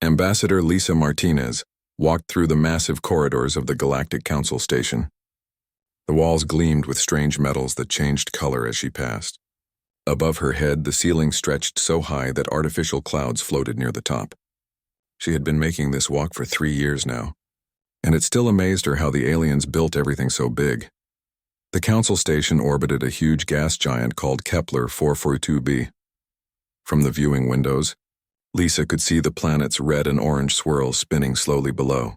Ambassador Lisa Martinez walked through the massive corridors of the Galactic Council station. The walls gleamed with strange metals that changed color as she passed. Above her head, the ceiling stretched so high that artificial clouds floated near the top. She had been making this walk for 3 years now, and it still amazed her how the aliens built everything so big. The Council station orbited a huge gas giant called Kepler 442b. From the viewing windows, Lisa could see the planet's red and orange swirls spinning slowly below.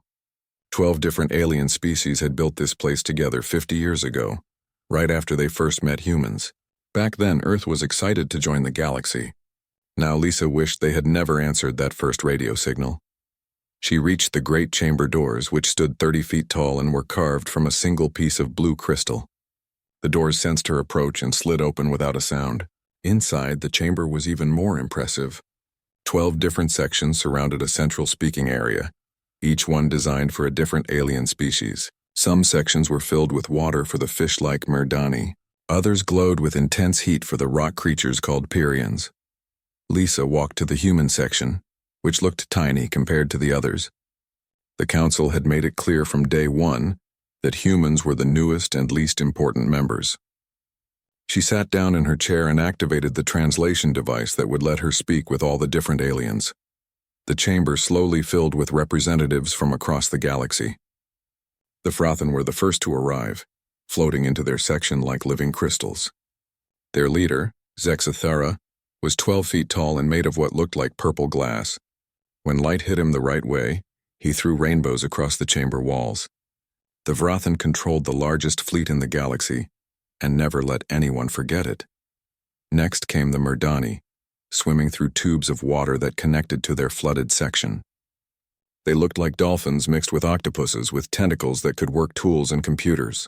12 different alien species had built this place together 50 years ago, right after they first met humans. Back then, Earth was excited to join the galaxy. Now Lisa wished they had never answered that first radio signal. She reached the great chamber doors, which stood 30 feet tall and were carved from a single piece of blue crystal. The doors sensed her approach and slid open without a sound. Inside, the chamber was even more impressive. 12 different sections surrounded a central speaking area, each one designed for a different alien species. Some sections were filled with water for the fish-like Merdani. Others glowed with intense heat for the rock creatures called Pyrians. Lisa walked to the human section, which looked tiny compared to the others. The Council had made it clear from day one that humans were the newest and least important members. She sat down in her chair and activated the translation device that would let her speak with all the different aliens. The chamber slowly filled with representatives from across the galaxy. The Frothan were the first to arrive, floating into their section like living crystals. Their leader, Zexathara, was 12 feet tall and made of what looked like purple glass. When light hit him the right way, he threw rainbows across the chamber walls. The Vrothan controlled the largest fleet in the galaxy, and never let anyone forget it. Next came the Merdani, swimming through tubes of water that connected to their flooded section. They looked like dolphins mixed with octopuses with tentacles that could work tools and computers.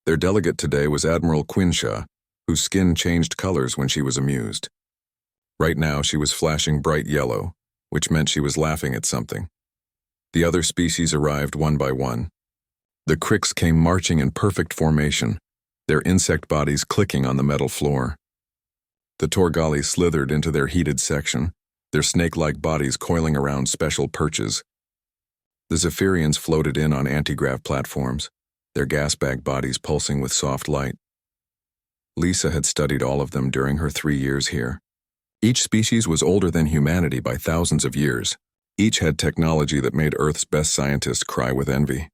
Their delegate today was Admiral Quinshaw, whose skin changed colors when she was amused. Right now she was flashing bright yellow, which meant she was laughing at something. The other species arrived one by one. The Krix came marching in perfect formation, their insect bodies clicking on the metal floor. The Torgali slithered into their heated section, their snake-like bodies coiling around special perches. The Zephyrians floated in on anti-grav platforms, their gas-bag bodies pulsing with soft light. Lisa had studied all of them during her 3 years here. Each species was older than humanity by thousands of years. Each had technology that made Earth's best scientists cry with envy.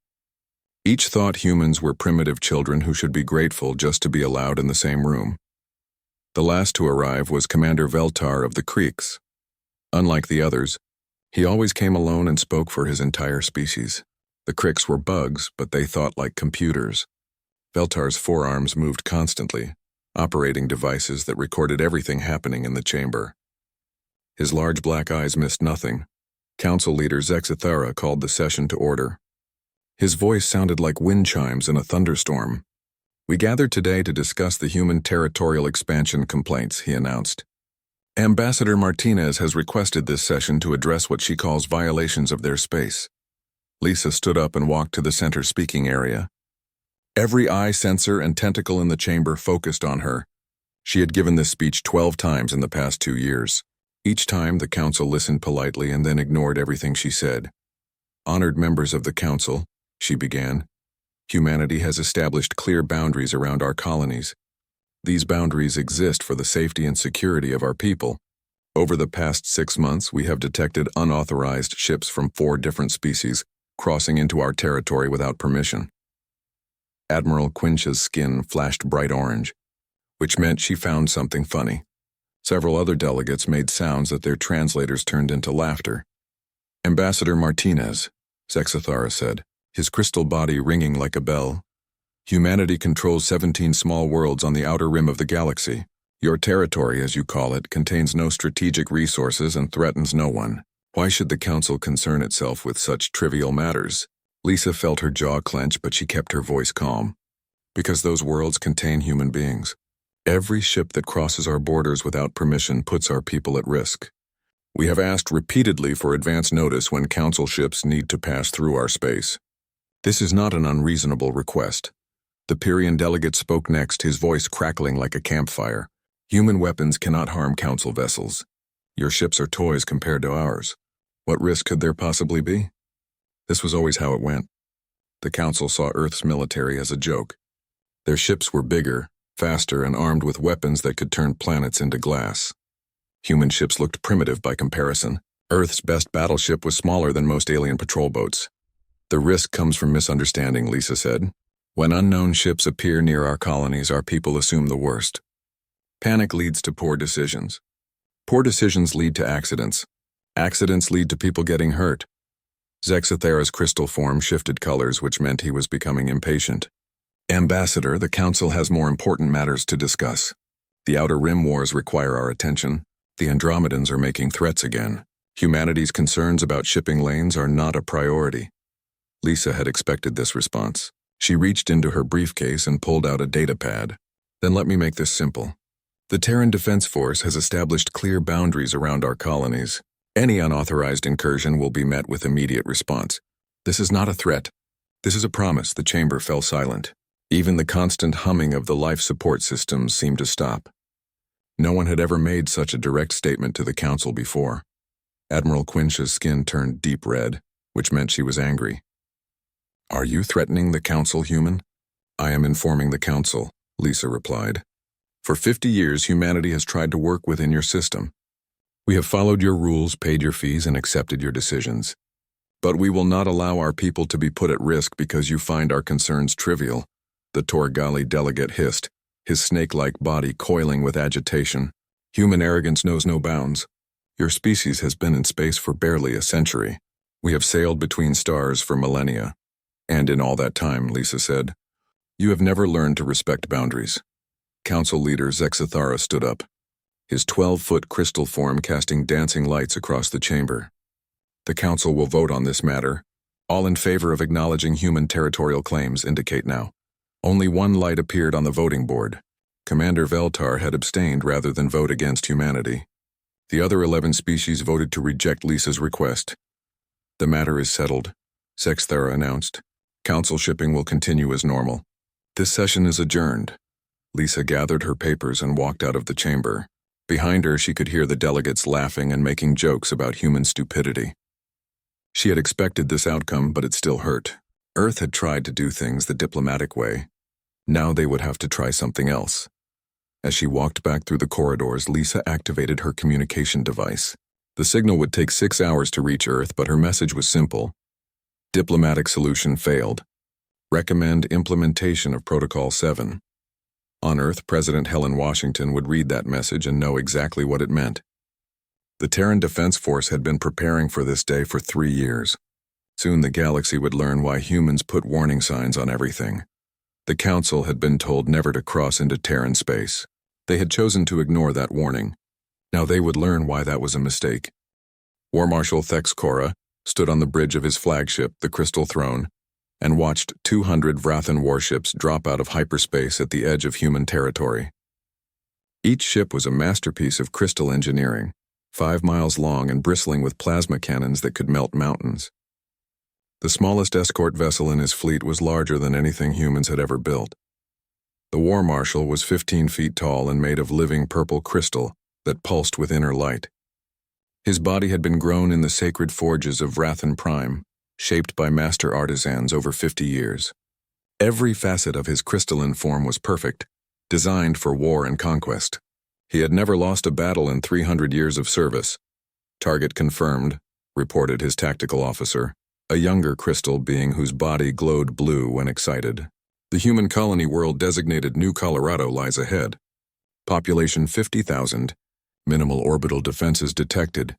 Each thought humans were primitive children who should be grateful just to be allowed in the same room. The last to arrive was Commander Veltar of the Krix. Unlike the others, he always came alone and spoke for his entire species. The Krix were bugs, but they thought like computers. Veltar's forearms moved constantly, operating devices that recorded everything happening in the chamber. His large black eyes missed nothing. Council leader Zexathara called the session to order. His voice sounded like wind chimes in a thunderstorm. "We gathered today to discuss the human territorial expansion complaints," he announced. "Ambassador Martinez has requested this session to address what she calls violations of their space." Lisa stood up and walked to the center speaking area. Every eye sensor and tentacle in the chamber focused on her. She had given this speech 12 times in the past 2 years. Each time, the Council listened politely and then ignored everything she said. "Honored members of the Council," she began, "humanity has established clear boundaries around our colonies. These boundaries exist for the safety and security of our people. Over the past 6 months, we have detected unauthorized ships from 4 different species crossing into our territory without permission." Admiral Quinch's skin flashed bright orange, which meant she found something funny. Several other delegates made sounds that their translators turned into laughter. "Ambassador Martinez," Zexathara said, his crystal body ringing like a bell. "Humanity controls 17 small worlds on the outer rim of the galaxy. Your territory, as you call it, contains no strategic resources and threatens no one. Why should the Council concern itself with such trivial matters?" Lisa felt her jaw clench, but she kept her voice calm. "Because those worlds contain human beings. Every ship that crosses our borders without permission puts our people at risk. We have asked repeatedly for advance notice when Council ships need to pass through our space. This is not an unreasonable request." The Pyrian delegate spoke next, his voice crackling like a campfire. "Human weapons cannot harm Council vessels. Your ships are toys compared to ours. What risk could there possibly be? This was always how it went. The Council saw Earth's military as a joke. Their ships were bigger, faster, and armed with weapons that could turn planets into glass. Human ships looked primitive by comparison. Earth's best battleship was smaller than most alien patrol boats. The risk comes from misunderstanding, Lisa said. When unknown ships appear near our colonies, our people assume the worst. Panic leads to poor decisions. Poor decisions lead to accidents. Accidents lead to people getting hurt. Zexathera's crystal form shifted colors, which meant he was becoming impatient. Ambassador, the Council has more important matters to discuss. The Outer Rim wars require our attention. The Andromedans are making threats again. Humanity's concerns about shipping lanes are not a priority. Lisa had expected this response. She reached into her briefcase and pulled out a data pad. Then let me make this simple. The Terran Defense Force has established clear boundaries around our colonies. Any unauthorized incursion will be met with immediate response. This is not a threat. This is a promise. The chamber fell silent. Even the constant humming of the life support systems seemed to stop. No one had ever made such a direct statement to the Council before. Admiral Quinch's skin turned deep red, which meant she was angry. Are you threatening the Council, human? I am informing the Council, Lisa replied. For 50 years, humanity has tried to work within your system. We have followed your rules, paid your fees, and accepted your decisions. But we will not allow our people to be put at risk because you find our concerns trivial, the Torgali delegate hissed, his snake-like body coiling with agitation. Human arrogance knows no bounds. Your species has been in space for barely a century. We have sailed between stars for millennia. And in all that time, Lisa said, you have never learned to respect boundaries. Council leader Zexathara stood up, his 12-foot crystal form casting dancing lights across the chamber. The Council will vote on this matter. All in favor of acknowledging human territorial claims indicate now. Only one light appeared on the voting board. Commander Veltar had abstained rather than vote against humanity. The other 11 species voted to reject Lisa's request. The matter is settled, Zexathara announced. Council shipping will continue as normal. This session is adjourned. Lisa gathered her papers and walked out of the chamber. Behind her, she could hear the delegates laughing and making jokes about human stupidity. She had expected this outcome, but it still hurt. Earth had tried to do things the diplomatic way. Now they would have to try something else. As she walked back through the corridors, Lisa activated her communication device. The signal would take 6 hours to reach Earth, but her message was simple. Diplomatic solution failed. Recommend implementation of Protocol 7. On Earth, President Helen Washington would read that message and know exactly what it meant. The Terran Defense Force had been preparing for this day for 3 years. Soon the galaxy would learn why humans put warning signs on everything. The Council had been told never to cross into Terran space. They had chosen to ignore that warning. Now they would learn why that was a mistake. War Marshal Thex Cora stood on the bridge of his flagship, the Crystal Throne, and watched 200 Vrathan warships drop out of hyperspace at the edge of human territory. Each ship was a masterpiece of crystal engineering, 5 miles long and bristling with plasma cannons that could melt mountains. The smallest escort vessel in his fleet was larger than anything humans had ever built. The War Marshal was 15 feet tall and made of living purple crystal that pulsed with inner light. His body had been grown in the sacred forges of Vrathan Prime, shaped by master artisans over 50 years. Every facet of his crystalline form was perfect, designed for war and conquest. He had never lost a battle in 300 years of service. Target confirmed, reported his tactical officer, a younger crystal being whose body glowed blue when excited. The human colony world designated New Colorado lies ahead. Population 50,000. Minimal orbital defenses detected.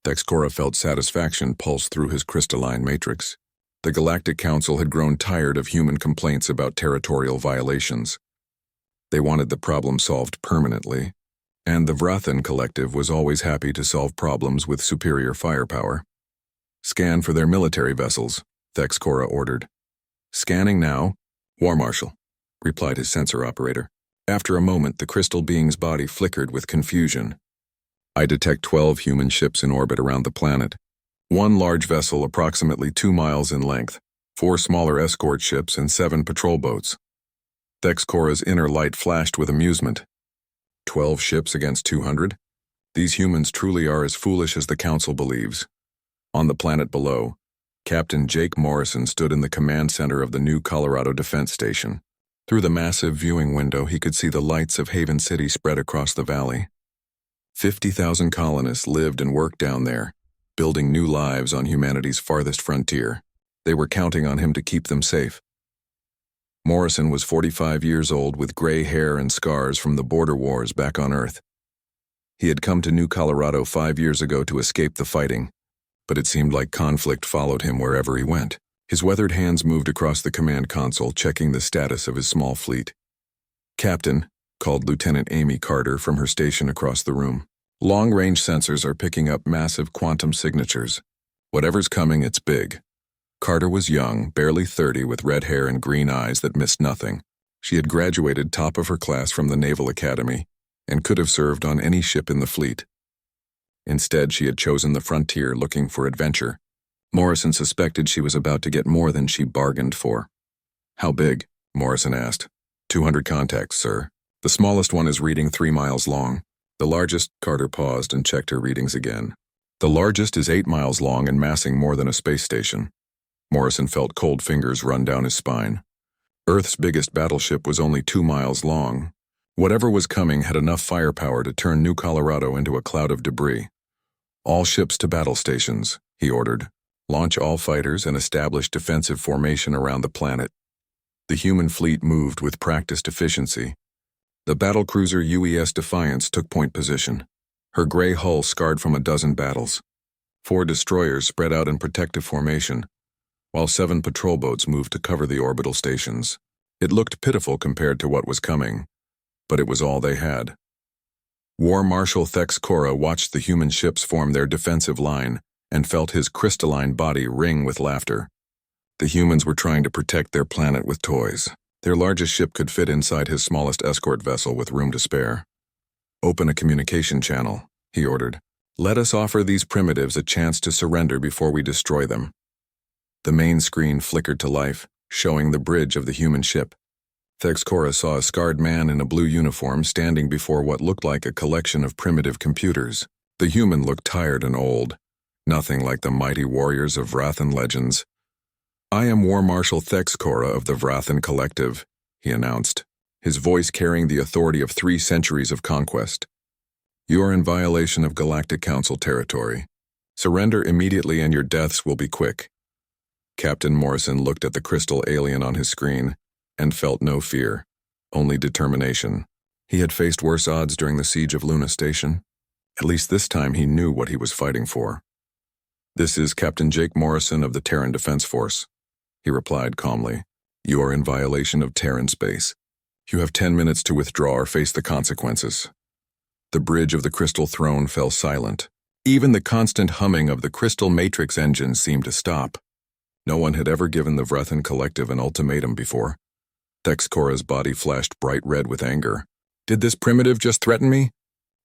Thex Cora felt satisfaction pulse through his crystalline matrix. The Galactic Council had grown tired of human complaints about territorial violations. They wanted the problem solved permanently, and the Vrathan Collective was always happy to solve problems with superior firepower. Scan for their military vessels, Thex Cora ordered. Scanning now, War Marshal, replied his sensor operator. After a moment, the crystal being's body flickered with confusion. I detect 12 human ships in orbit around the planet. 1 large vessel approximately 2 miles in length, 4 smaller escort ships, and 7 patrol boats. Thex Cora's inner light flashed with amusement. 12 ships against 200? These humans truly are as foolish as the Council believes. On the planet below, Captain Jake Morrison stood in the command center of the new Colorado Defense Station. Through the massive viewing window, he could see the lights of Haven City spread across the valley. 50,000 colonists lived and worked down there, building new lives on humanity's farthest frontier. They were counting on him to keep them safe. Morrison was 45 years old with gray hair and scars from the border wars back on Earth. He had come to New Colorado 5 years ago to escape the fighting, but it seemed like conflict followed him wherever he went. His weathered hands moved across the command console, checking the status of his small fleet. "Captain," called Lieutenant Amy Carter from her station across the room. "Long-range sensors are picking up massive quantum signatures. Whatever's coming, it's big." Carter was young, barely 30, with red hair and green eyes that missed nothing. She had graduated top of her class from the Naval Academy and could have served on any ship in the fleet. Instead, she had chosen the frontier, looking for adventure. Morrison suspected she was about to get more than she bargained for. "How big?" Morrison asked. 200 contacts, sir. The smallest one is reading 3 miles long. The largest," Carter paused and checked her readings again. "The largest is 8 miles long and massing more than a space station." Morrison felt cold fingers run down his spine. Earth's biggest battleship was only 2 miles long. Whatever was coming had enough firepower to turn New Colorado into a cloud of debris. "All ships to battle stations," he ordered. "Launch all fighters and establish defensive formation around the planet." The human fleet moved with practiced efficiency. The battlecruiser UES Defiance took point position, her gray hull scarred from a dozen battles. 4 destroyers spread out in protective formation, while 7 patrol boats moved to cover the orbital stations. It looked pitiful compared to what was coming, but it was all they had. War Marshal Thex Cora watched the human ships form their defensive line and felt his crystalline body ring with laughter. The humans were trying to protect their planet with toys. Their largest ship could fit inside his smallest escort vessel with room to spare. "Open a communication channel," he ordered. "Let us offer these primitives a chance to surrender before we destroy them." The main screen flickered to life, showing the bridge of the human ship. Thex Cora saw a scarred man in a blue uniform standing before what looked like a collection of primitive computers. The human looked tired and old, nothing like the mighty warriors of Vrathan legends. "I am War Marshal Thex Cora of the Vrathan Collective," he announced, his voice carrying the authority of 3 centuries of conquest. "You are in violation of Galactic Council territory. Surrender immediately and your deaths will be quick." Captain Morrison looked at the crystal alien on his screen and felt no fear, only determination. He had faced worse odds during the siege of Luna Station. At least this time he knew what he was fighting for. "This is Captain Jake Morrison of the Terran Defense Force," he replied calmly. "You are in violation of Terran space. You have 10 minutes to withdraw or face the consequences." The bridge of the crystal throne fell silent. Even the constant humming of the crystal matrix engine seemed to stop. No one had ever given the Vrathan Collective an ultimatum before. Thex Cora's body flashed bright red with anger. "Did this primitive just threaten me?"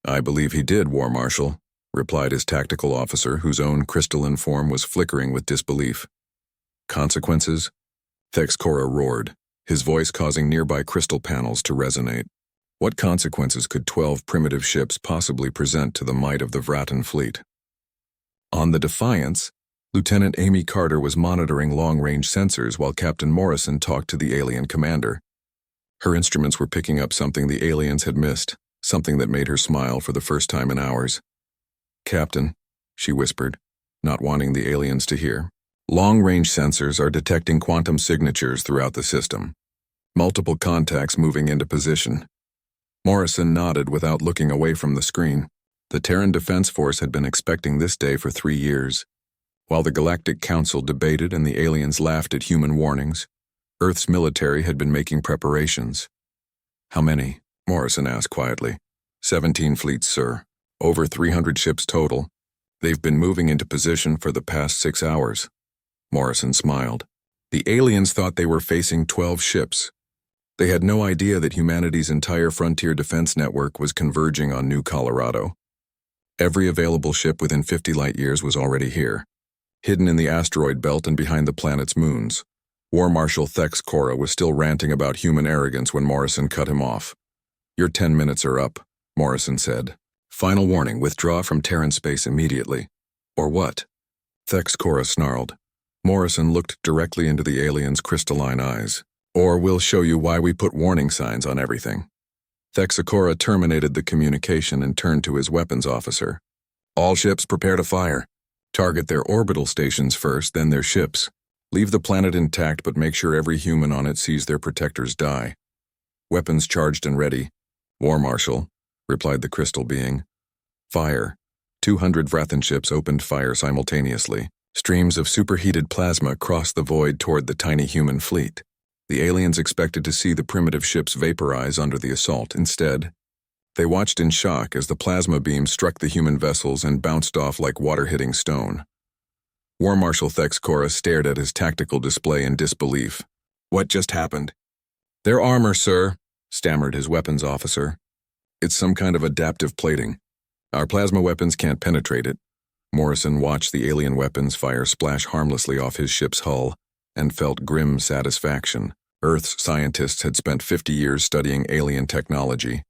"I believe he did, War Marshal," replied his tactical officer, whose own crystalline form was flickering with disbelief. "Consequences?" Thex Cora roared, his voice causing nearby crystal panels to resonate. What consequences could 12 primitive ships possibly present to the might of the Vrathan fleet? On the Defiance, Lieutenant Amy Carter was monitoring long-range sensors while Captain Morrison talked to the alien commander. Her instruments were picking up something the aliens had missed, something that made her smile for the first time in hours. "Captain," she whispered, not wanting the aliens to hear. "Long-range sensors are detecting quantum signatures throughout the system. Multiple contacts moving into position." Morrison nodded without looking away from the screen. The Terran Defense Force had been expecting this day for 3 years. While the Galactic Council debated and the aliens laughed at human warnings, Earth's military had been making preparations. "How many?" Morrison asked quietly. 17 fleets, sir. Over 300 ships total. They've been moving into position for the past 6 hours. Morrison smiled. The aliens thought they were facing 12 ships. They had no idea that humanity's entire frontier defense network was converging on New Colorado. Every available ship within 50 light-years was already here, hidden in the asteroid belt and behind the planet's moons. War Marshal Thex Cora was still ranting about human arrogance when Morrison cut him off. "Your 10 minutes are up," Morrison said. "Final warning, withdraw from Terran space immediately." "Or what?" Thexcora snarled. Morrison looked directly into the alien's crystalline eyes. Or we'll show you why we put warning signs on everything. Thexcora terminated the communication and turned to his weapons officer. All ships prepare to fire. Target their orbital stations first, then their ships. Leave the planet intact, but make sure every human on it sees their protectors die. Weapons charged and ready. War Marshal, replied the crystal being. Fire. 200 Vrathan ships opened fire simultaneously. Streams of superheated plasma crossed the void toward the tiny human fleet. The aliens expected to see the primitive ships vaporize under the assault. Instead, they watched in shock as the plasma beam struck the human vessels and bounced off like water hitting stone. War Marshal Thexcora stared at his tactical display in disbelief. What just happened? Their armor, sir, stammered his weapons officer. It's some kind of adaptive plating. Our plasma weapons can't penetrate it. Morrison watched the alien weapons fire splash harmlessly off his ship's hull and felt grim satisfaction. Earth's scientists had spent 50 years studying alien technology.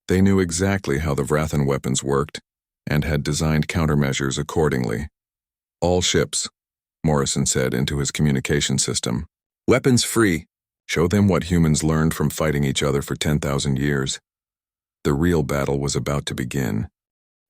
They knew exactly how the Vrathan weapons worked and had designed countermeasures accordingly. All ships, Morrison said into his communication system. Weapons free. Show them what humans learned from fighting each other for 10,000 years. The real battle was about to begin.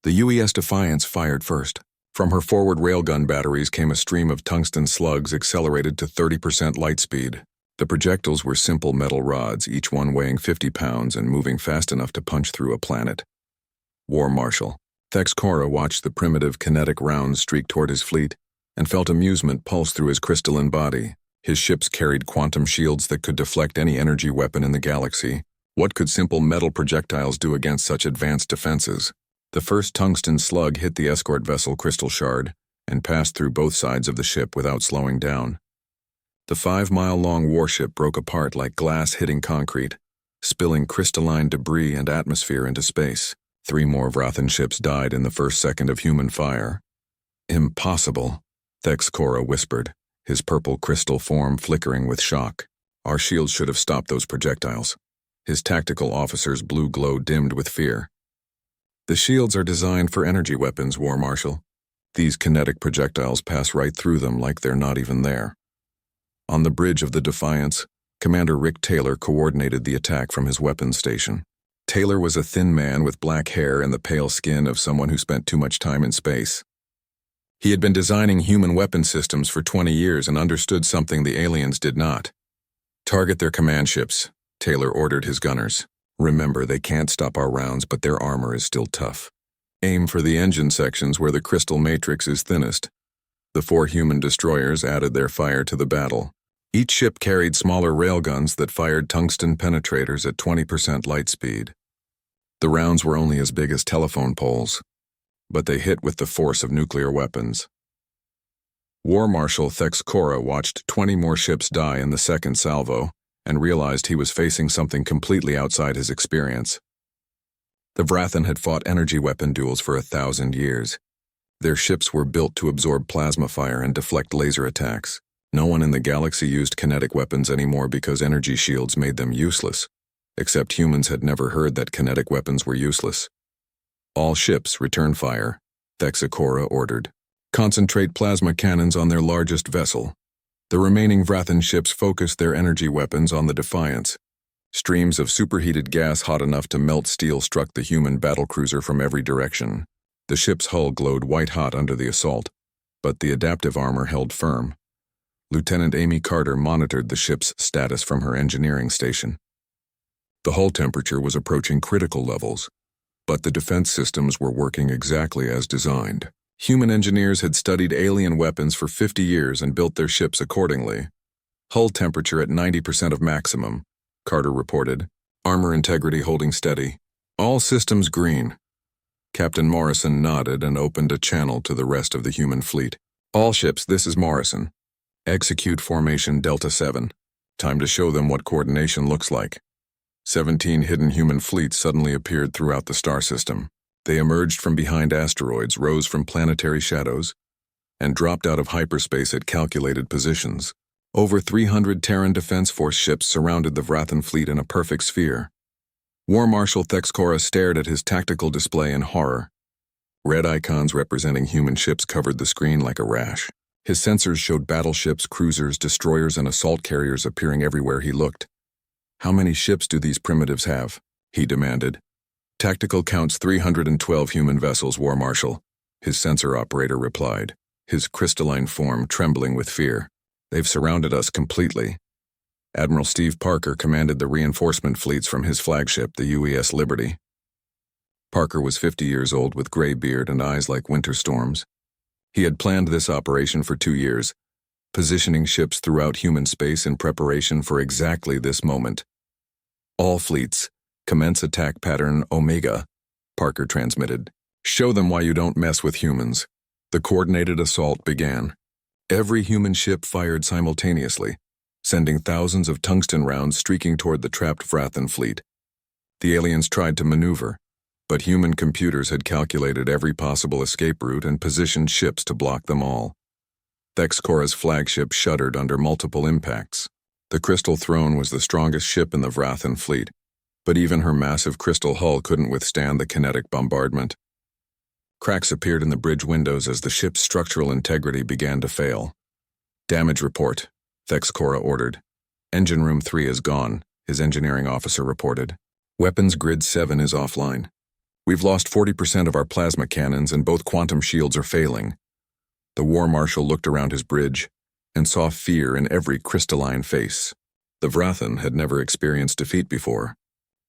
The UES Defiance fired first. From her forward railgun batteries came a stream of tungsten slugs accelerated to 30% light speed. The projectiles were simple metal rods, each one weighing 50 pounds and moving fast enough to punch through a planet. War Marshal Thexcora watched the primitive kinetic rounds streak toward his fleet and felt amusement pulse through his crystalline body. His ships carried quantum shields that could deflect any energy weapon in the galaxy. What could simple metal projectiles do against such advanced defenses? The first tungsten slug hit the escort vessel Crystal Shard and passed through both sides of the ship without slowing down. The 5-mile-long warship broke apart like glass hitting concrete, spilling crystalline debris and atmosphere into space. 3 more Vrathan ships died in the first second of human fire. Impossible, Thexcora whispered, his purple crystal form flickering with shock. Our shields should have stopped those projectiles. His tactical officer's blue glow dimmed with fear. The shields are designed for energy weapons, War Marshal. These kinetic projectiles pass right through them like they're not even there. On the bridge of the Defiance, Commander Rick Taylor coordinated the attack from his weapons station. Taylor was a thin man with black hair and the pale skin of someone who spent too much time in space. He had been designing human weapon systems for 20 years and understood something the aliens did not. Target their command ships, Taylor ordered his gunners. Remember, they can't stop our rounds, but their armor is still tough. Aim for the engine sections where the crystal matrix is thinnest. The 4 human destroyers added their fire to the battle. Each ship carried smaller railguns that fired tungsten penetrators at 20% light speed. The rounds were only as big as telephone poles, but they hit with the force of nuclear weapons. War Marshal Thexcora watched 20 more ships die in the second salvo and realized he was facing something completely outside his experience. The Vrathan had fought energy weapon duels for 1,000 years. Their ships were built to absorb plasma fire and deflect laser attacks. No one in the galaxy used kinetic weapons anymore because energy shields made them useless. Except humans had never heard that kinetic weapons were useless. All ships return fire, Thexcora ordered. Concentrate plasma cannons on their largest vessel. The remaining Vrathan ships focused their energy weapons on the Defiance. Streams of superheated gas hot enough to melt steel struck the human battlecruiser from every direction. The ship's hull glowed white-hot under the assault, but the adaptive armor held firm. Lieutenant Amy Carter monitored the ship's status from her engineering station. The hull temperature was approaching critical levels, but the defense systems were working exactly as designed. Human engineers had studied alien weapons for 50 years and built their ships accordingly. Hull temperature at 90% of maximum, Carter reported. Armor integrity holding steady. All systems green. Captain Morrison nodded and opened a channel to the rest of the human fleet. All ships, this is Morrison. Execute formation Delta 7. Time to show them what coordination looks like. 17 hidden human fleets suddenly appeared throughout the star system. They emerged from behind asteroids, rose from planetary shadows, and dropped out of hyperspace at calculated positions. Over 300 Terran Defense Force ships surrounded the Vrathan fleet in a perfect sphere. War Marshal Thexcora stared at his tactical display in horror. Red icons representing human ships covered the screen like a rash. His sensors showed battleships, cruisers, destroyers, and assault carriers appearing everywhere he looked. "How many ships do these primitives have?" he demanded. "Tactical counts 312 human vessels, War Marshal," his sensor operator replied, his crystalline form trembling with fear. "They've surrounded us completely." Admiral Steve Parker commanded the reinforcement fleets from his flagship, the UES Liberty. Parker was 50 years old with gray beard and eyes like winter storms. He had planned this operation for 2 years, positioning ships throughout human space in preparation for exactly this moment. "All fleets, commence attack pattern Omega," Parker transmitted. "Show them why you don't mess with humans." The coordinated assault began. Every human ship fired simultaneously, sending thousands of tungsten rounds streaking toward the trapped Vrathan fleet. The aliens tried to maneuver, but human computers had calculated every possible escape route and positioned ships to block them all. Thexcora's flagship shuddered under multiple impacts. The Crystal Throne was the strongest ship in the Vrathan fleet, but even her massive crystal hull couldn't withstand the kinetic bombardment. Cracks appeared in the bridge windows as the ship's structural integrity began to fail. "Damage report," Thexcora ordered. "Engine room 3 is gone," his engineering officer reported. "Weapons grid 7 is offline. We've lost 40% of our plasma cannons and both quantum shields are failing." The War Marshal looked around his bridge and saw fear in every crystalline face. The Vrathan had never experienced defeat before.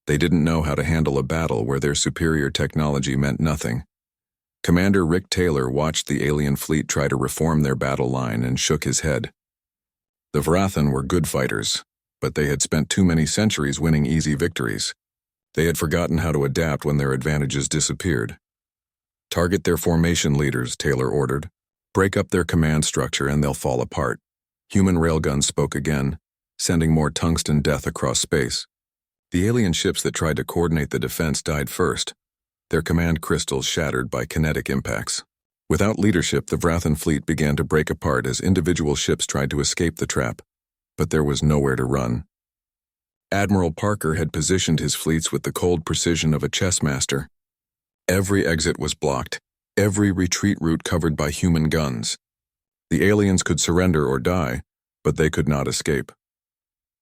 They didn't know how to handle a battle where their superior technology meant nothing. Commander Rick Taylor watched the alien fleet try to reform their battle line and shook his head. The Vrathan were good fighters, but they had spent too many centuries winning easy victories. They had forgotten how to adapt when their advantages disappeared. "Target their formation leaders," Taylor ordered. "Break up their command structure and they'll fall apart." Human railguns spoke again, sending more tungsten death across space. The alien ships that tried to coordinate the defense died first, their command crystals shattered by kinetic impacts. Without leadership, the Vrathan fleet began to break apart as individual ships tried to escape the trap, but there was nowhere to run. Admiral Parker had positioned his fleets with the cold precision of a chess master. Every exit was blocked, every retreat route covered by human guns. The aliens could surrender or die, but they could not escape.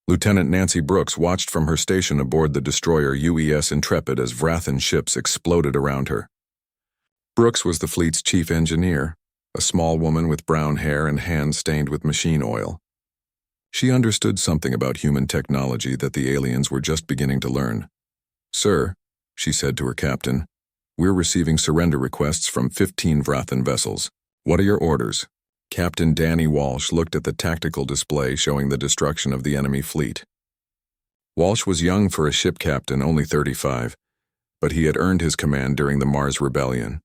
Lieutenant Nancy Brooks watched from her station aboard the destroyer UES Intrepid as Vrathan ships exploded around her. Brooks was the fleet's chief engineer, a small woman with brown hair and hands stained with machine oil. She understood something about human technology that the aliens were just beginning to learn. "Sir," she said to her captain, "we're receiving surrender requests from 15 Vrathan vessels. What are your orders?" Captain Danny Walsh looked at the tactical display showing the destruction of the enemy fleet. Walsh was young for a ship captain, only 35, but he had earned his command during the Mars Rebellion.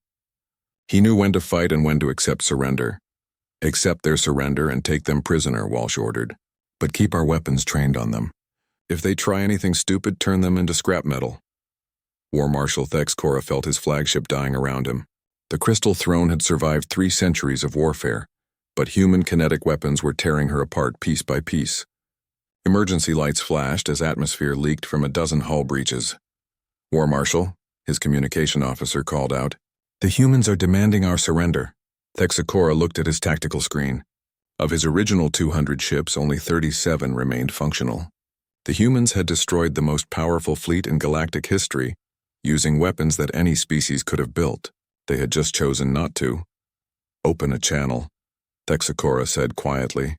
He knew when to fight and when to accept surrender. "Accept their surrender and take them prisoner," Walsh ordered. "But keep our weapons trained on them. If they try anything stupid, turn them into scrap metal." War Marshal Thexcora felt his flagship dying around him. The Crystal Throne had survived 3 centuries of warfare, but human kinetic weapons were tearing her apart piece by piece. Emergency lights flashed as atmosphere leaked from a dozen hull breaches. "War Marshal," his communication officer called out, "the humans are demanding our surrender." Thexcora looked at his tactical screen. Of his original 200 ships, only 37 remained functional. The humans had destroyed the most powerful fleet in galactic history, using weapons that any species could have built. They had just chosen not to. "Open a channel," Thexcora said quietly.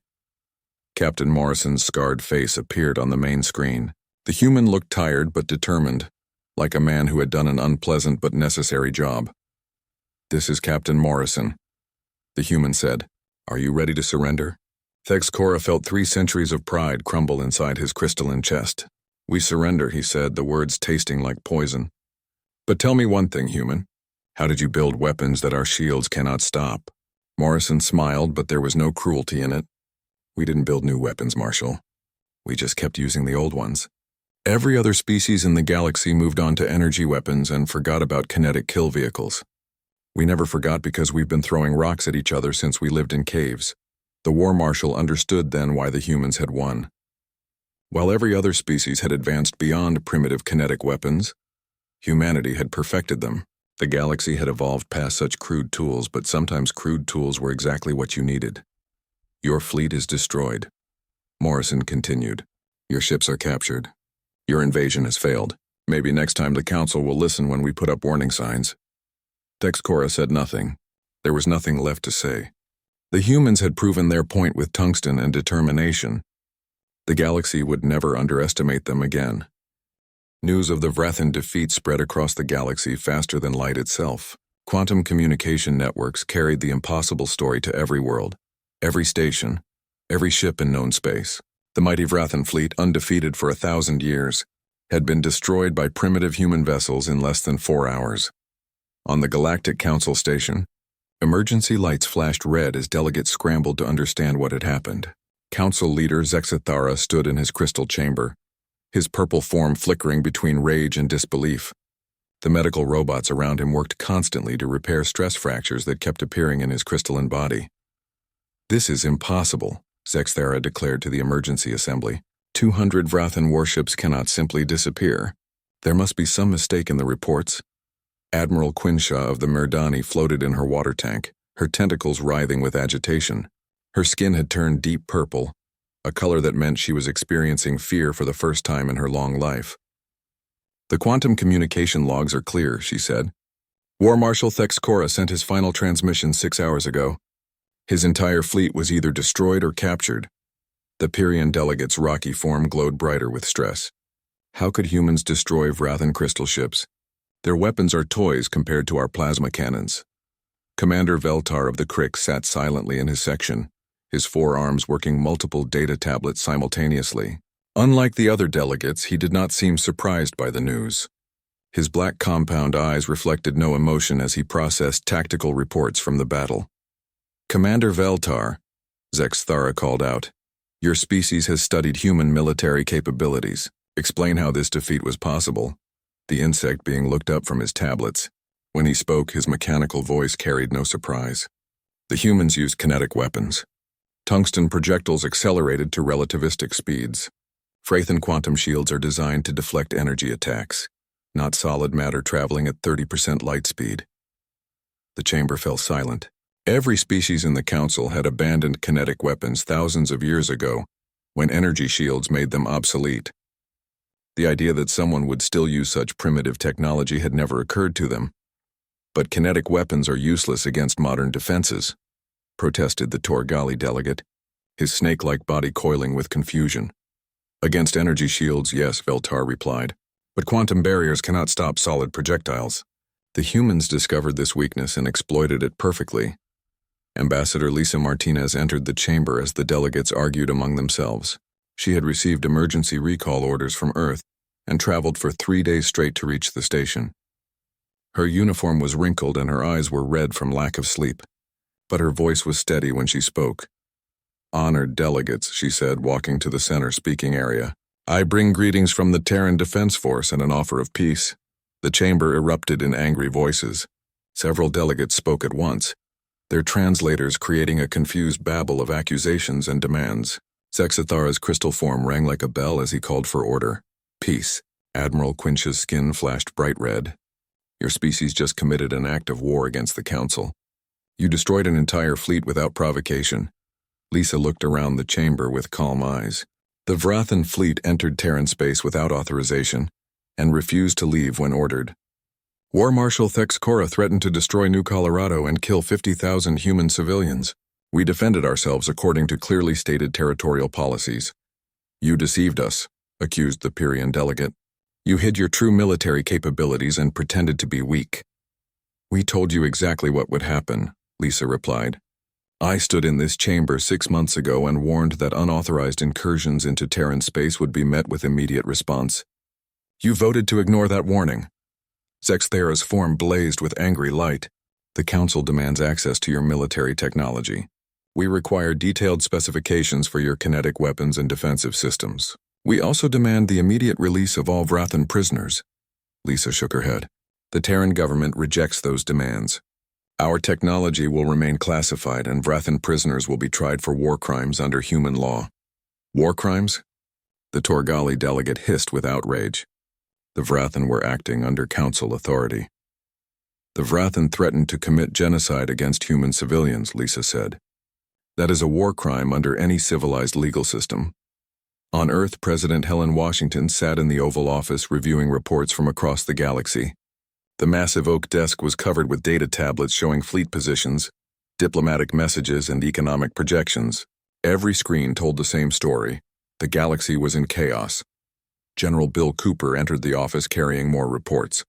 Captain Morrison's scarred face appeared on the main screen. The human looked tired but determined, like a man who had done an unpleasant but necessary job. "This is Captain Morrison," the human said. "Are you ready to surrender?" Thexcora felt 3 centuries of pride crumble inside his crystalline chest. "We surrender," he said, the words tasting like poison. "But tell me one thing, human. How did you build weapons that our shields cannot stop?" Morrison smiled, but there was no cruelty in it. "We didn't build new weapons, Marshal. We just kept using the old ones. Every other species in the galaxy moved on to energy weapons and forgot about kinetic kill vehicles. We never forgot because we've been throwing rocks at each other since we lived in caves." The War Marshal understood then why the humans had won. While every other species had advanced beyond primitive kinetic weapons, humanity had perfected them. The galaxy had evolved past such crude tools, but sometimes crude tools were exactly what you needed. Your fleet is destroyed. Morrison continued. Your ships are captured. Your invasion has failed. Maybe next time the Council will listen when we put up warning signs. Texcora said nothing. There was nothing left to say. The humans had proven their point with tungsten and determination. The galaxy would never underestimate them again. News of the Vrathan defeat spread across the galaxy faster than light itself. Quantum communication networks carried the impossible story to every world, every station, every ship in known space. The mighty Vrathan fleet, undefeated for 1,000 years, had been destroyed by primitive human vessels in less than 4 hours. On the Galactic Council station, emergency lights flashed red as delegates scrambled to understand what had happened. Council leader Zexathara stood in his crystal chamber, his purple form flickering between rage and disbelief. The medical robots around him worked constantly to repair stress fractures that kept appearing in his crystalline body. "This is impossible," Zexathara declared to the emergency assembly. 200 Vrathan warships cannot simply disappear. There must be some mistake in the reports. Admiral Quinshaw of the Merdani floated in her water tank, her tentacles writhing with agitation. Her skin had turned deep purple, a color that meant she was experiencing fear for the first time in her long life. "The quantum communication logs are clear," she said. "War Marshal Texcora sent his final transmission 6 hours ago. His entire fleet was either destroyed or captured." The Pyrian delegate's rocky form glowed brighter with stress. How could humans destroy Vrathan crystal ships? Their weapons are toys compared to our plasma cannons. Commander Veltar of the Crick sat silently in his section, his forearms working multiple data tablets simultaneously. Unlike the other delegates, he did not seem surprised by the news. His black compound eyes reflected no emotion as he processed tactical reports from the battle. "Commander Veltar," Zexathara called out, "your species has studied human military capabilities. Explain how this defeat was possible." The insect being looked up from his tablets. When he spoke, his mechanical voice carried no surprise. "The humans used kinetic weapons. Tungsten projectiles accelerated to relativistic speeds. Vrathan quantum shields are designed to deflect energy attacks, not solid matter traveling at 30% light speed." The chamber fell silent. Every species in the Council had abandoned kinetic weapons thousands of years ago, when energy shields made them obsolete. The idea that someone would still use such primitive technology had never occurred to them. "But kinetic weapons are useless against modern defenses," protested the Torgali delegate, his snake-like body coiling with confusion. "Against energy shields, yes," Veltar replied, "but quantum barriers cannot stop solid projectiles." The humans discovered this weakness and exploited it perfectly. Ambassador Lisa Martinez entered the chamber as the delegates argued among themselves. She had received emergency recall orders from Earth and traveled for 3 days straight to reach the station. Her uniform was wrinkled and her eyes were red from lack of sleep, but her voice was steady when she spoke. "Honored delegates," she said, walking to the center speaking area. "I bring greetings from the Terran Defense Force and an offer of peace." The chamber erupted in angry voices. Several delegates spoke at once, their translators creating a confused babble of accusations and demands. Zexathara's crystal form rang like a bell as he called for order. "Peace." Admiral Quinch's skin flashed bright red. "Your species just committed an act of war against the Council. You destroyed an entire fleet without provocation." Lisa looked around the chamber with calm eyes. The Vrathan fleet entered Terran space without authorization and refused to leave when ordered. War Marshal Texcora threatened to destroy New Colorado and kill 50,000 human civilians. We defended ourselves according to clearly stated territorial policies. "You deceived us," accused the Pyrian delegate. "You hid your true military capabilities and pretended to be weak." "We told you exactly what would happen," Lisa replied. "I stood in this chamber 6 months ago and warned that unauthorized incursions into Terran space would be met with immediate response. You voted to ignore that warning." Zexathara's form blazed with angry light. "The Council demands access to your military technology. We require detailed specifications for your kinetic weapons and defensive systems. We also demand the immediate release of all Vrathan prisoners." Lisa shook her head. "The Terran government rejects those demands. Our technology will remain classified and Vrathan prisoners will be tried for war crimes under human law." "War crimes?" The Torgali delegate hissed with outrage. The Vrathan were acting under Council authority. The Vrathan threatened to commit genocide against human civilians, Lisa said. That is a war crime under any civilized legal system. On Earth, President Helen Washington sat in the Oval Office reviewing reports from across the galaxy. The massive oak desk was covered with data tablets showing fleet positions, diplomatic messages, and economic projections. Every screen told the same story. The galaxy was in chaos. General Bill Cooper entered the office carrying more reports.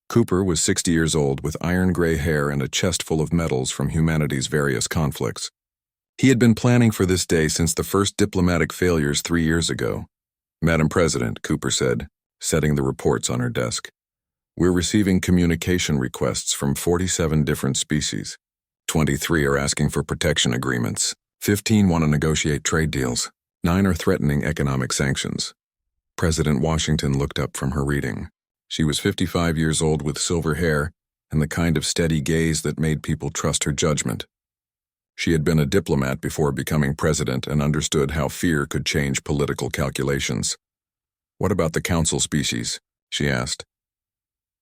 Cooper was 60 years old with iron-gray hair and a chest full of medals from humanity's various conflicts. He had been planning for this day since the first diplomatic failures 3 years ago. "Madam President," Cooper said, setting the reports on her desk. "We're receiving communication requests from 47 different species. 23 are asking for protection agreements. 15 want to negotiate trade deals. 9 are threatening economic sanctions." President Washington looked up from her reading. She was 55 years old with silver hair and the kind of steady gaze that made people trust her judgment. She had been a diplomat before becoming president and understood how fear could change political calculations. "What about the council species?" she asked.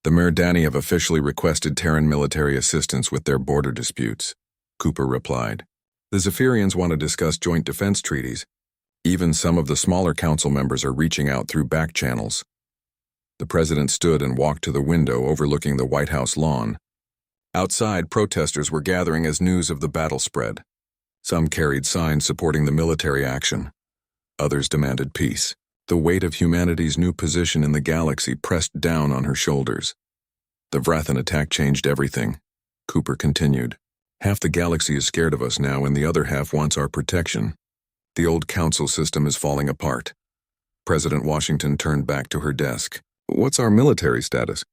"The Merdani have officially requested Terran military assistance with their border disputes," Cooper replied. "The Zephyrians want to discuss joint defense treaties. Even some of the smaller council members are reaching out through back channels." The president stood and walked to the window overlooking the White House lawn. Outside, protesters were gathering as news of the battle spread. Some carried signs supporting the military action. Others demanded peace. The weight of humanity's new position in the galaxy pressed down on her shoulders. "The Vrathan attack changed everything," Cooper continued. "Half the galaxy is scared of us now and the other half wants our protection. The old council system is falling apart." President Washington turned back to her desk. "What's our military status?"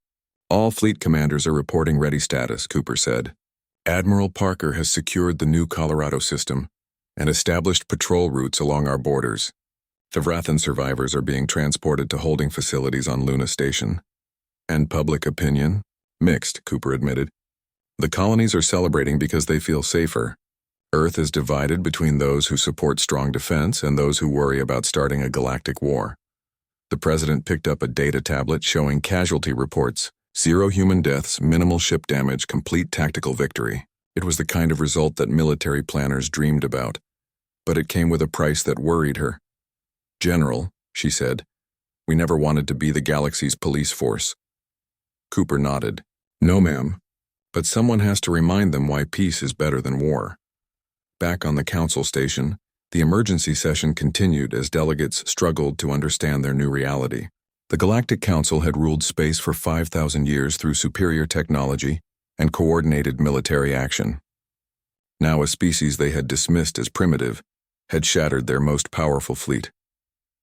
"All fleet commanders are reporting ready status," Cooper said. "Admiral Parker has secured the new Colorado system and established patrol routes along our borders. The Vrathan survivors are being transported to holding facilities on Luna Station." "And public opinion?" "Mixed," Cooper admitted. "The colonies are celebrating because they feel safer. Earth is divided between those who support strong defense and those who worry about starting a galactic war." The president picked up a data tablet showing casualty reports. 0 human deaths, minimal ship damage, complete tactical victory. It was the kind of result that military planners dreamed about. But it came with a price that worried her. "General," she said, "we never wanted to be the galaxy's police force." Cooper nodded. "No, ma'am. But someone has to remind them why peace is better than war." Back on the council station, the emergency session continued as delegates struggled to understand their new reality. The Galactic Council had ruled space for 5,000 years through superior technology and coordinated military action. Now a species they had dismissed as primitive had shattered their most powerful fleet.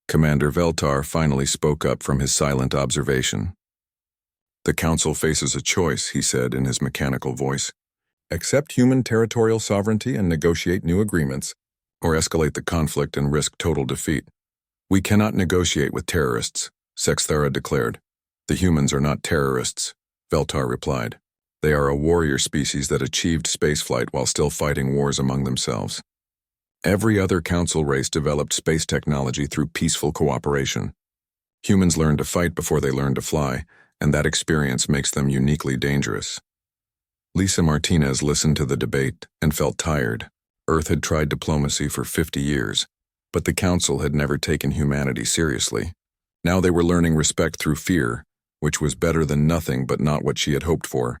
Commander Veltar finally spoke up from his silent observation. "The Council faces a choice," he said in his mechanical voice. "Accept human territorial sovereignty and negotiate new agreements, or escalate the conflict and risk total defeat. We cannot negotiate with terrorists," Sexthera declared. "The humans are not terrorists," Veltar replied. "They are a warrior species that achieved spaceflight while still fighting wars among themselves. Every other council race developed space technology through peaceful cooperation. Humans learn to fight before they learn to fly, and that experience makes them uniquely dangerous." Lisa Martinez listened to the debate and felt tired. Earth had tried diplomacy for 50 years, but the Council had never taken humanity seriously. Now they were learning respect through fear, which was better than nothing but not what she had hoped for.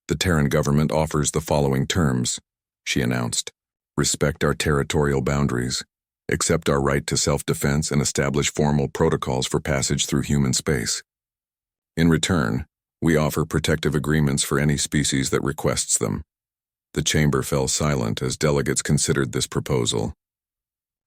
"The Terran government offers the following terms," she announced. "Respect our territorial boundaries, accept our right to self-defense, and establish formal protocols for passage through human space. In return, we offer protective agreements for any species that requests them." The chamber fell silent as delegates considered this proposal.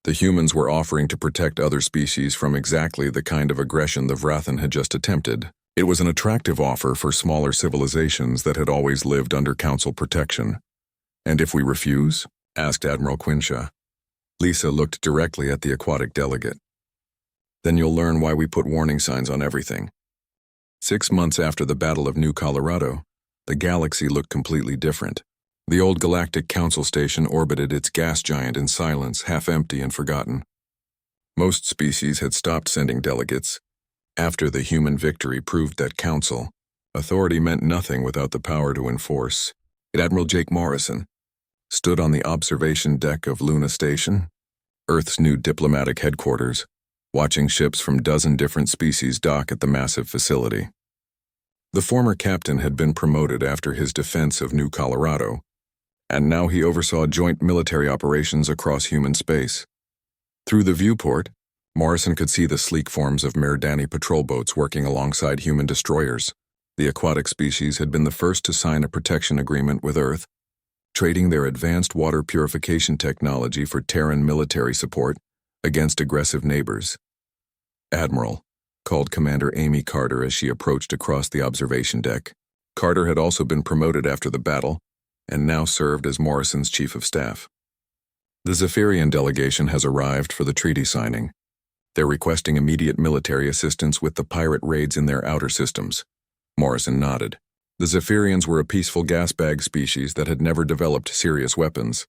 The humans were offering to protect other species from exactly the kind of aggression the Vrathan had just attempted. It was an attractive offer for smaller civilizations that had always lived under council protection. "And if we refuse?" asked Admiral Quinshaw. Lisa looked directly at the aquatic delegate. "Then you'll learn why we put warning signs on everything." 6 months after the Battle of New Colorado, the galaxy looked completely different. The old Galactic Council station orbited its gas giant in silence, half empty and forgotten. Most species had stopped sending delegates. After the human victory proved that Council, Authority meant nothing without the power to enforce. Admiral Jake Morrison stood on the observation deck of Luna Station, Earth's new diplomatic headquarters, watching ships from dozen different species dock at the massive facility. The former captain had been promoted after his defense of New Colorado, and now he oversaw joint military operations across human space. Through the viewport, Morrison could see the sleek forms of Merdani patrol boats working alongside human destroyers. The aquatic species had been the first to sign a protection agreement with Earth, trading their advanced water purification technology for Terran military support against aggressive neighbors. Admiral, called Commander Amy Carter as she approached across the observation deck. Carter had also been promoted after the battle, and now served as Morrison's chief of staff. The Zephyrian delegation has arrived for the treaty signing. They're requesting immediate military assistance with the pirate raids in their outer systems. Morrison nodded. The Zephyrians were a peaceful gas-bag species that had never developed serious weapons.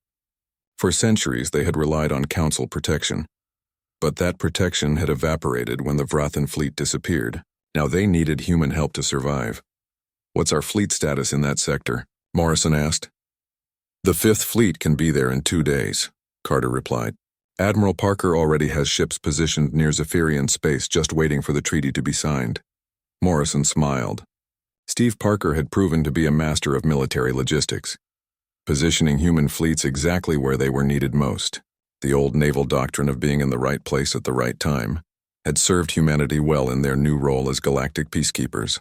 For centuries, they had relied on Council protection. But that protection had evaporated when the Vrathan fleet disappeared. Now they needed human help to survive. "What's our fleet status in that sector?" Morrison asked. "The Fifth Fleet can be there in 2 days," Carter replied. "Admiral Parker already has ships positioned near Zephyrian space just waiting for the treaty to be signed." Morrison smiled. Steve Parker had proven to be a master of military logistics, positioning human fleets exactly where they were needed most. The old naval doctrine of being in the right place at the right time had served humanity well in their new role as galactic peacekeepers.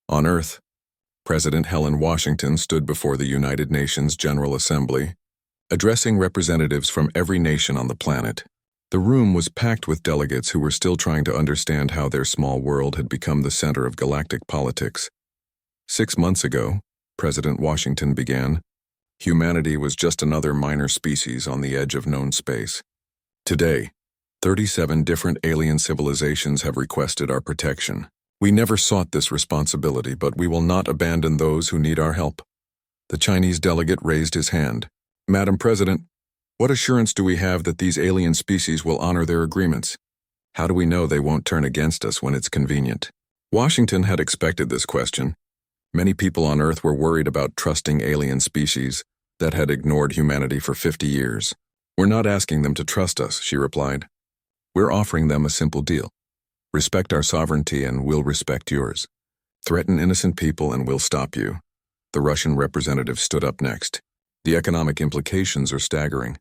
On Earth, President Helen Washington stood before the United Nations General Assembly, addressing representatives from every nation on the planet. The room was packed with delegates who were still trying to understand how their small world had become the center of galactic politics. 6 months ago, President Washington began, humanity was just another minor species on the edge of known space. Today, 37 different alien civilizations have requested our protection. We never sought this responsibility, but we will not abandon those who need our help. The Chinese delegate raised his hand. "Madam President, what assurance do we have that these alien species will honor their agreements? How do we know they won't turn against us when it's convenient?" Washington had expected this question. Many people on Earth were worried about trusting alien species that had ignored humanity for 50 years. "We're not asking them to trust us," she replied. "We're offering them a simple deal. Respect our sovereignty and we'll respect yours. Threaten innocent people and we'll stop you." The Russian representative stood up next. "The economic implications are staggering.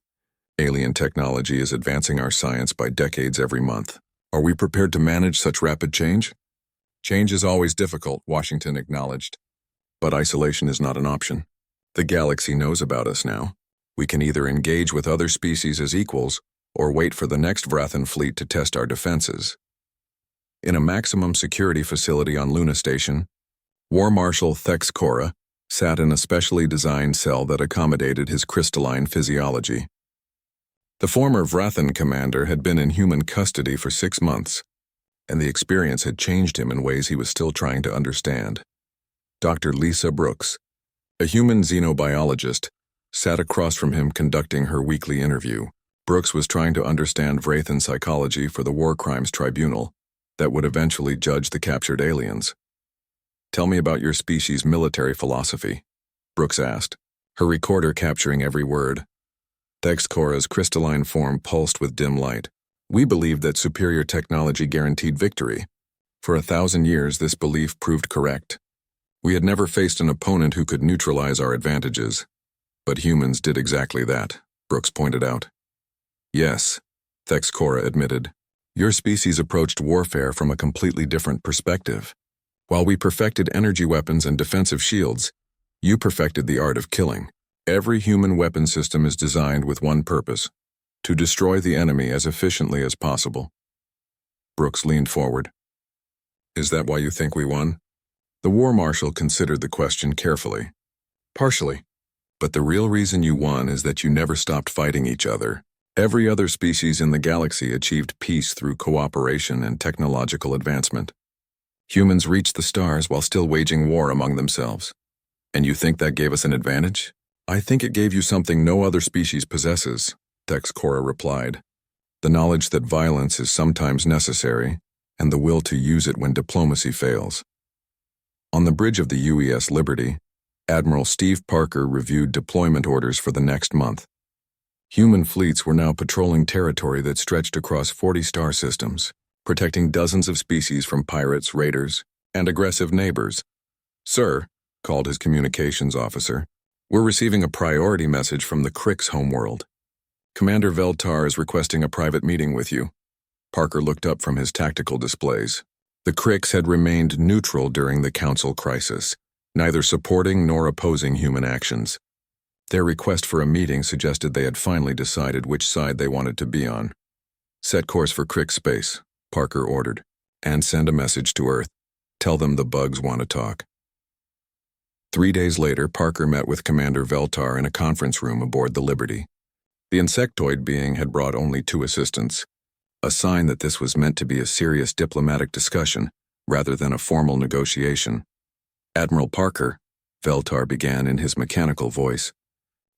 Alien technology is advancing our science by decades every month. Are we prepared to manage such rapid change?" "Change is always difficult," Washington acknowledged. "But isolation is not an option. The galaxy knows about us now. We can either engage with other species as equals or wait for the next Vrathan fleet to test our defenses." In a maximum security facility on Luna Station, War Marshal Thex Cora sat in a specially designed cell that accommodated his crystalline physiology. The former Vrathan commander had been in human custody for 6 months, and the experience had changed him in ways he was still trying to understand. Dr. Lisa Brooks, a human xenobiologist, sat across from him conducting her weekly interview. Brooks was trying to understand Vrathan psychology for the War Crimes Tribunal that would eventually judge the captured aliens. "Tell me about your species' military philosophy," Brooks asked, her recorder capturing every word. Thex Cora's crystalline form pulsed with dim light. "We believed that superior technology guaranteed victory. For 1,000 years, this belief proved correct. We had never faced an opponent who could neutralize our advantages. But humans did exactly that," Brooks pointed out. "Yes," Thex Cora admitted. "Your species approached warfare from a completely different perspective. While we perfected energy weapons and defensive shields, you perfected the art of killing. Every human weapon system is designed with one purpose: to destroy the enemy as efficiently as possible." Brooks leaned forward. "Is that why you think we won?" The War Marshal considered the question carefully. "Partially. But the real reason you won is that you never stopped fighting each other. Every other species in the galaxy achieved peace through cooperation and technological advancement. Humans reached the stars while still waging war among themselves. And you think that gave us an advantage?" "I think it gave you something no other species possesses," Thex Cora replied. "The knowledge that violence is sometimes necessary, and the will to use it when diplomacy fails." On the bridge of the UES Liberty, Admiral Steve Parker reviewed deployment orders for the next month. Human fleets were now patrolling territory that stretched across 40 star systems, protecting dozens of species from pirates, raiders, and aggressive neighbors. "Sir," called his communications officer, "we're receiving a priority message from the Krix homeworld. Commander Veltar is requesting a private meeting with you." Parker looked up from his tactical displays. The Krix had remained neutral during the Council crisis, neither supporting nor opposing human actions. Their request for a meeting suggested they had finally decided which side they wanted to be on. "Set course for Krix space," Parker ordered, "and send a message to Earth. Tell them the bugs want to talk." 3 days later, Parker met with Commander Veltar in a conference room aboard the Liberty. The insectoid being had brought only 2 assistants, a sign that this was meant to be a serious diplomatic discussion rather than a formal negotiation. "Admiral Parker," Veltar began in his mechanical voice,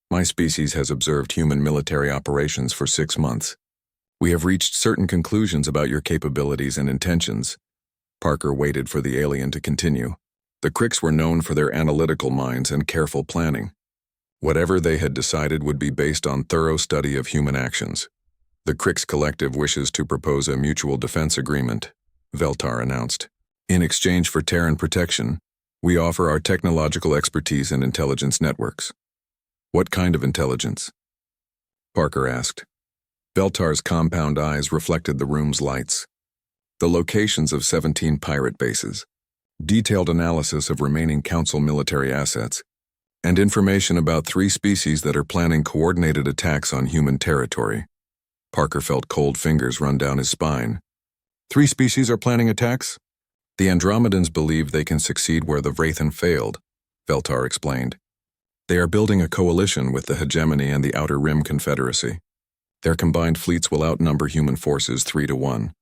"my species has observed human military operations for 6 months. We have reached certain conclusions about your capabilities and intentions." Parker waited for the alien to continue. The Krix were known for their analytical minds and careful planning. Whatever they had decided would be based on thorough study of human actions. "The Krix Collective wishes to propose a mutual defense agreement," Veltar announced. "In exchange for Terran protection, we offer our technological expertise and intelligence networks." "What kind of intelligence?" Parker asked. Veltar's compound eyes reflected the room's lights. The locations of 17 pirate bases, detailed analysis of remaining Council military assets, and information about 3 species that are planning coordinated attacks on human territory. Parker felt cold fingers run down his spine. 3 species are planning attacks? The Andromedans believe they can succeed where the Wraithen failed, Veltar explained. They are building a coalition with the Hegemony and the Outer Rim Confederacy. Their combined fleets will outnumber human forces 3 to 1.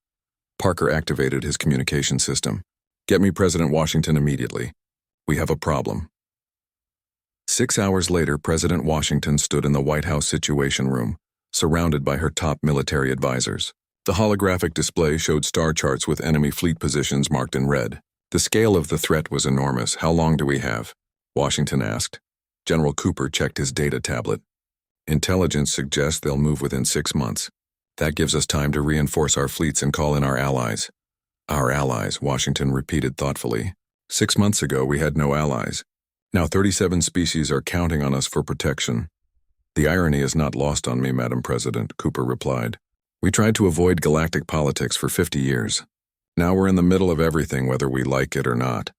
Parker activated his communication system. "Get me President Washington immediately. We have a problem." 6 hours later, President Washington stood in the White House Situation Room, surrounded by her top military advisors. The holographic display showed star charts with enemy fleet positions marked in red. The scale of the threat was enormous. "How long do we have?" Washington asked. General Cooper checked his data tablet. "Intelligence suggests they'll move within 6 months. That gives us time to reinforce our fleets and call in our allies." "Our allies," Washington repeated thoughtfully. 6 months ago, we had no allies. Now 37 species are counting on us for protection." "The irony is not lost on me, Madam President," Cooper replied. "We tried to avoid galactic politics for 50 years. Now we're in the middle of everything, whether we like it or not."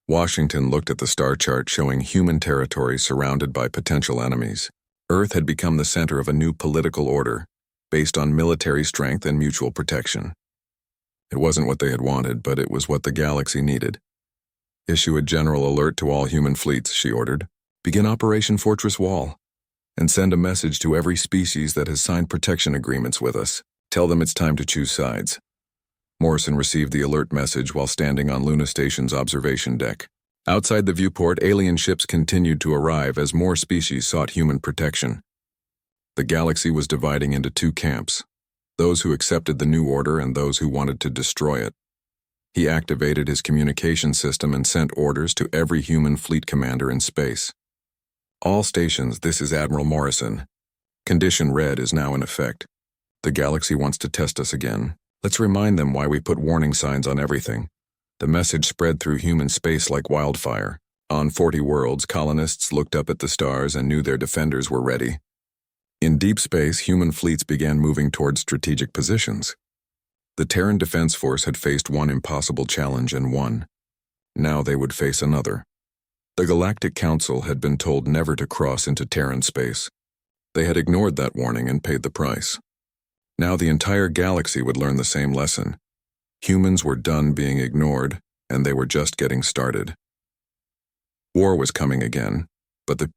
Washington looked at the star chart showing human territory surrounded by potential enemies. Earth had become the center of a new political order, based on military strength and mutual protection. It wasn't what they had wanted, but it was what the galaxy needed. "Issue a general alert to all human fleets," she ordered. "Begin Operation Fortress Wall, and send a message to every species that has signed protection agreements with us. Tell them it's time to choose sides." Morrison received the alert message while standing on Luna Station's observation deck. Outside the viewport, alien ships continued to arrive as more species sought human protection. The galaxy was dividing into 2 camps, those who accepted the new order and those who wanted to destroy it. He activated his communication system and sent orders to every human fleet commander in space. "All stations, this is Admiral Morrison. Condition Red is now in effect. The galaxy wants to test us again. Let's remind them why we put warning signs on everything." The message spread through human space like wildfire. On 40 worlds, colonists looked up at the stars and knew their defenders were ready. In deep space, human fleets began moving toward strategic positions. The Terran Defense Force had faced one impossible challenge and won. Now they would face another. The Galactic Council had been told never to cross into Terran space. They had ignored that warning and paid the price. Now the entire galaxy would learn the same lesson. Humans were done being ignored, and they were just getting started. War was coming again, but the